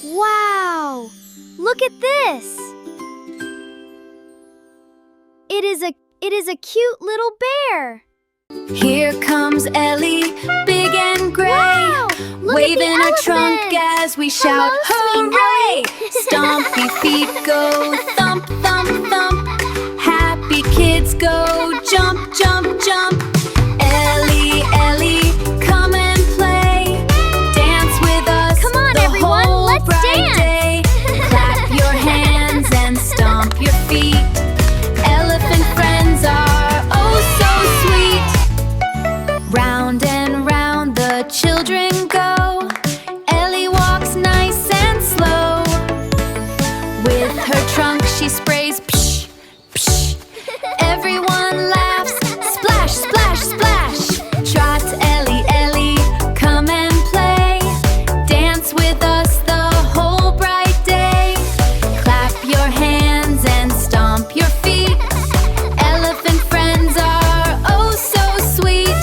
Wow! Look at this! It is a cute little bear. Here comes Ellie, big and gray, Wow! Look waving at the her trunk elephant. as we shout, Hello, hooray! sweet Ellie. Stompy feet go thump, thump, thump. Happy kids go jump, jump, jump. Ellie, Ellie, come and play. Dance with us. Come on, the everyone, whole let's bright dance. day. Clap your hands and stomp your feet. Elephant friends are oh so sweet. Round and round the children go. Ellie walks nice and slow. With her trunk she sprays psh, psh. Everyone laughs, splash, splash, splash. Trot, Ellie, Ellie, come and play. Dance with us the whole bright day. Clap your hands and stomp your feet. Elephant friends are oh so sweet.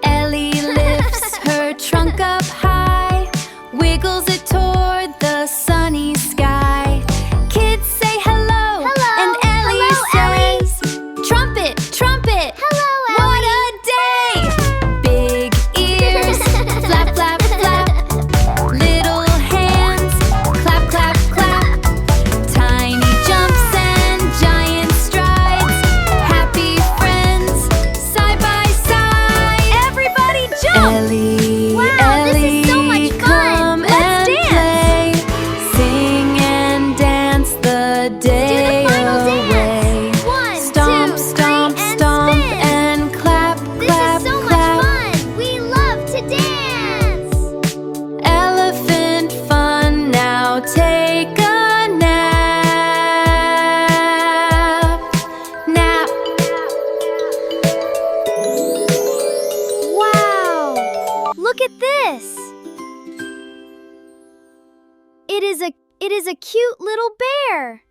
Ellie lifts her trunk up high, wiggles it toward the sunny sky. Kids say hello, Hello, and Ellie hello, says, trumpet, trumpet. Hello, What a day! Big ears, flap, flap, flap. Little hands, clap, clap, clap. Tiny jumps and giant strides. Happy friends, side by side. Everybody jump! Ellie, Wow, this Ellie, is so much fun. come Let's and play. Sing and dance the day final away. dance. 1, Stomp, 2, 3, stomp, and stomp, spin. and clap, This clap, is so clap. much fun. We love to dance. Elephant fun, now take a nap. Nap. Wow! Look at this. It is a cute little bear.